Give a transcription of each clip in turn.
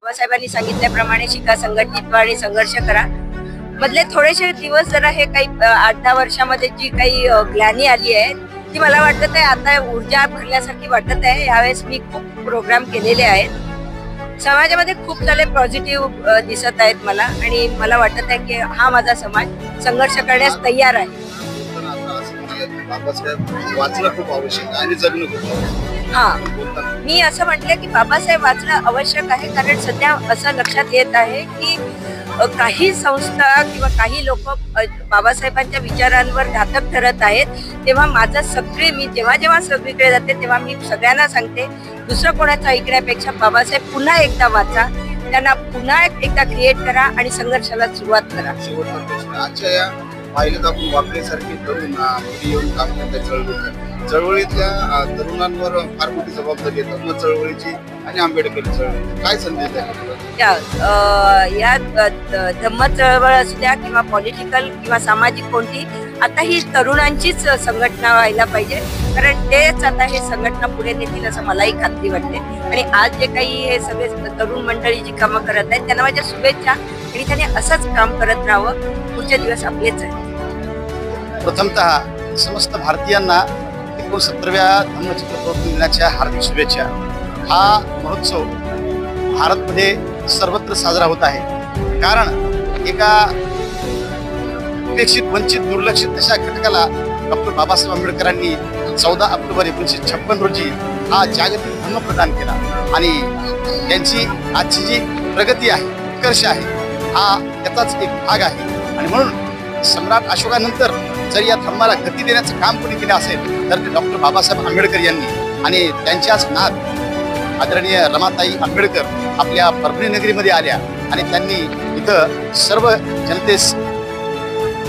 बाबासाहेबांनी सांगितल्याप्रमाणे शिका, संघटित व्हा आणि संघर्ष करा. मधले थोडेसे दिवस जरा हे काही 8-10 वर्षामध्ये जी काही ग्लानी आली आहे ती मला वाटत आहे आता ऊर्जा भरल्यासारखी वाटत आहे. यावेळेस मी खूप प्रोग्राम केलेले आहेत. समाजामध्ये खूप सारे पॉझिटिव्ह दिसत आहेत मला आणि मला वाटत आहे की हा माझा समाज संघर्ष करण्यास तयार आहे. वाचणं खूप आवश्यक आहे आणि जगणं खूप आवश्यक. मी असं म्हटलं की बाबासाहेब वाचणं आवश्यक आहे कारण सध्या असं लक्षात येत आहे की काही संस्था किंवा काही लोक बाबासाहेबांच्या विचारांवर घातक ठरत आहेत. तेव्हा माझं सगळे मी जेव्हा जेव्हा सगळीकडे जाते तेव्हा मी सगळ्यांना सांगते दुसरं कोणाचं ऐकण्यापेक्षा बाबासाहेब पुन्हा एकदा वाचा, त्यांना पुन्हा एकदा क्रिएट करा आणि संघर्षाला सुरुवात करा. आजच्या या पाहिलं आपण वाकडेसारखी तरुण येऊन काम करतात चळवळीतल्या तरुणांवर फार मोठी जबाबदारी येतात. मग चळवळीची आणि आंबेडकरी चळवळी काय संदेश आहे या धम्म चळवळ असू द्या किंवा पॉलिटिकल किंवा सामाजिक कोणती, आता ही तरुणांचीच संघटना व्हायला पाहिजे कारण तेच आता हे संघटना पुढे नेतील असं मलाही खात्री वाटते. आणि आज जे काही हे सगळे तरुण मंडळी जी कामं करत आहेत त्यांना माझ्या शुभेच्छा आणि त्याने असंच काम करत राहावं. पुढचे दिवस आपलेच आहेत. प्रथमतः समस्त भारतीयांना 69व्या धम्मचक्र प्रवर्तन दिनाच्या हार्दिक शुभेच्छा. हा महोत्सव भारतमध्ये सर्वत्र साजरा होत आहे कारण एका उपेक्षित, वंचित, दुर्लक्षित अशा घटकाला डॉक्टर बाबासाहेब आंबेडकरांनी 14 ऑक्टोबर 1956 रोजी हा जागतिक धम्म प्रदान केला आणि त्यांची आजची जी प्रगती आहे, उत्कर्ष आहे, हा त्याचाच एक भाग आहे. आणि म्हणून सम्राट अशोकानंतर जर या धम्माला गती देण्याचं काम कोणी केलं असेल तर ते डॉक्टर बाबासाहेब आंबेडकर यांनी. आणि त्यांच्याच नात आदरणीय रमाताई आंबेडकर आपल्या परभणी नगरीमध्ये आल्या आणि त्यांनी इथं सर्व जनतेस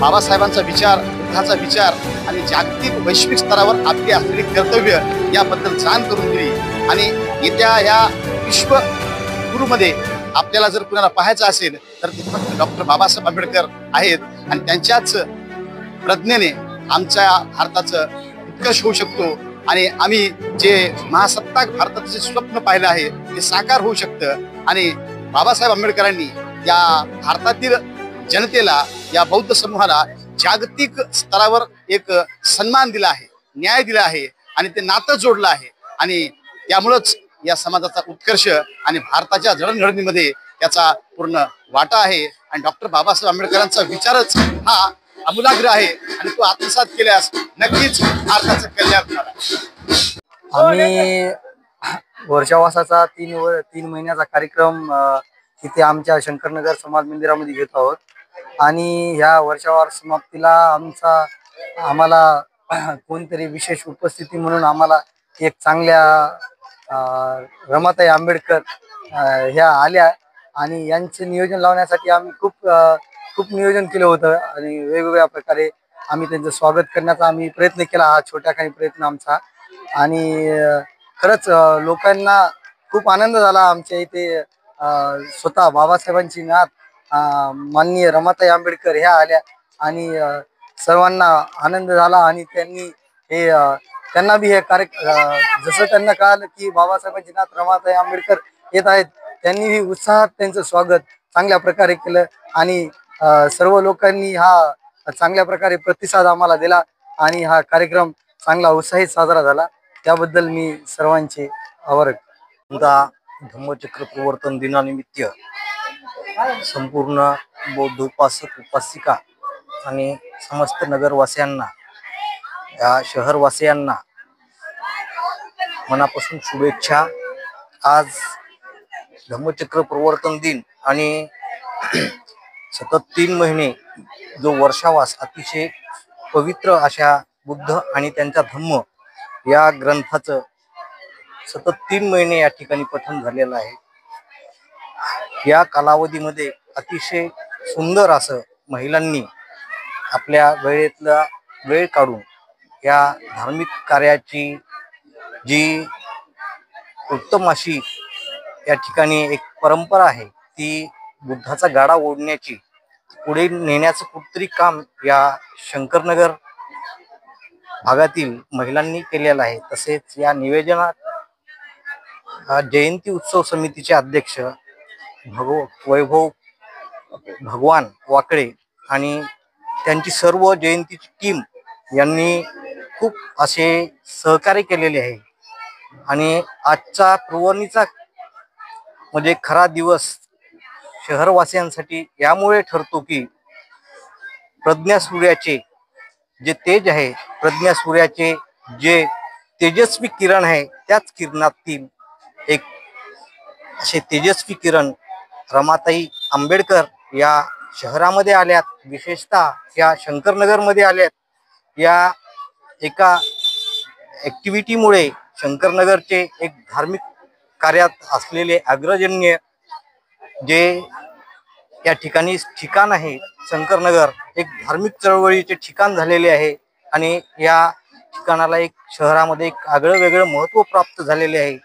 बाबासाहेबांचा विचार, बुद्धाचा विचार आणि जागतिक वैश्विक स्तरावर आपली असलेली कर्तव्य याबद्दल जाण करून दिली. आणि येत्या या विश्व गुरुमध्ये आपल्याला जर कुणाला पाहायचं असेल तर ते फक्त डॉक्टर बाबासाहेब आंबेडकर आहेत आणि त्यांच्याच प्रज्ञेने आमच्या भारताचं उत्कर्ष होऊ शकतो आणि आम्ही जे महासत्ताक भारताचं जे स्वप्न पाहिलं आहे ते साकार होऊ शकतं. आणि बाबासाहेब आंबेडकरांनी या भारतातील जनतेला, या बौद्ध समूहाला जागतिक स्तरावर एक सन्मान दिला आहे, न्याय दिला आहे आणि ते नातं जोडलं आहे. आणि त्यामुळंच या समाजाचा उत्कर्ष आणि भारताच्या जडणघडणीमध्ये त्याचा पूर्ण वाटा आहे. आणि डॉक्टर बाबासाहेब आंबेडकरांचा विचारच हा अमूलाग्र आहे आणि तो आत्मसात केल्यास नक्कीच भारताचं कल्याण होणार आहे. आम्ही वर्षावासाचा 3 महिन्याचा कार्यक्रम तिथे आमच्या शंकरनगर समाज मंदिरामध्ये घेत आहोत. आणि ह्या वर्षावार समाप्तीला आम्हाला कोणतरी विशेष उपस्थिती म्हणून आम्हाला एक चांगल्या अ, रमाताई आंबेडकर ह्या आल्या आणि यांचे नियोजन लावण्यासाठी आम्ही खूप नियोजन केलं होतं आणि वेगवेगळ्या प्रकारे आम्ही त्यांचं स्वागत करण्याचा आम्ही प्रयत्न केला. हा छोट्याखानी प्रयत्न आमचा. आणि खरंच लोकांना खूप आनंद झाला. आमच्या इथे स्वतः बाबासाहेबांची नात माननीय रमाताई आंबेडकर ह्या आल्या आणि सर्वांना आनंद झाला. आणि त्यांना बी हे जसं त्यांना कळालं की बाबासाहेबांची नात रमाताई आंबेडकर येत आहेत, त्यांनी उत्साहात त्यांचं स्वागत चांगल्या प्रकारे केलं. आणि सर्व लोकांनी हा चांगल्या प्रकारे प्रतिसाद आम्हाला दिला आणि हा कार्यक्रम चांगला उत्साहित साजरा झाला. त्याबद्दल मी सर्वांचे आभार व्यक्त करतो. धम्मचक्र प्रवर्तन दिनानिमित्त संपूर्ण बौद्ध उपासक उपासिका आणि समस्त नगरवासियांना, या शहरवासियांना मनापासून शुभेच्छा. आज धम्मचक्र प्रवर्तन दिन आणि सतत 3 महिने जो वर्षावास अतिशय पवित्र अशा बुद्ध आणि त्यांचा धम्म या ग्रंथाचं सतत 3 महिने या ठिकाणी पठण झालेलं आहे. या कालावधीमध्ये अतिशय सुंदर असं महिलांनी आपल्या वेळेतला वेळ काढून या धार्मिक कार्याची जी उत्तम अशी या ठिकाणी एक परंपरा आहे, ती बुद्धाचा गाडा ओढण्याची पुढे नेण्याचं कुठतरी काम या शंकरनगर भागातील महिलांनी केलेलं आहे. तसेच या निवेदनात जयंती उत्सव समितीचे अध्यक्ष वैभव भगवान वाकळे आणि त्यांची सर्व जयंतीची टीम यांनी खूप असे सहकार्य केलेले आहे. आणि आजचा पुरवणीचा म्हणजे खरा दिवस शहरवासियांसाठी यामुळे ठरतो की प्रज्ञा सूर्याचे जे तेज आहे, प्रज्ञा सूर्याचे जे तेजस्वी किरण आहे, त्याच किरणातील एक असे तेजस्वी किरण रमाताई आंबेडकर या शहरामध्ये आल्यात. विशेषतः या शंकरनगरमध्ये आल्यात. या एका ॲक्टिव्हिटीमुळे शंकरनगरचे एक धार्मिक कार्यात असलेले अग्रगण्य जे या ठिकाणी ठिकाण आहे, शंकरनगर एक धार्मिक चळवळीचे ठिकाण झालेले आहे. आणि या ठिकाणाला एक शहरामध्ये एक आगळं वेगळं महत्त्व प्राप्त झालेले आहे.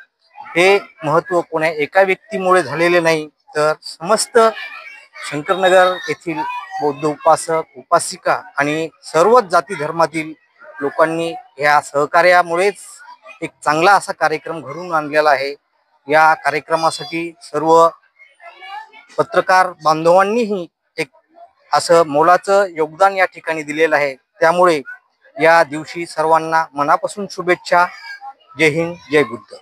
हे महत्त्व कोण्या एका व्यक्तीमुळे झालेले नाही, तर समस्त शंकरनगर येथील बौद्ध उपासक उपासिका आणि सर्वच जाती धर्मातील लोकांनी या सहकार्यामुळेच एक चांगला असा कार्यक्रम घडवून आणलेला आहे. या कार्यक्रमासाठी सर्व पत्रकार बांधवांनीही एक असं मोलाचं योगदान या ठिकाणी दिलेलं आहे. त्यामुळे या दिवशी सर्वांना मनापासून शुभेच्छा. जय हिंद, जय बुद्ध.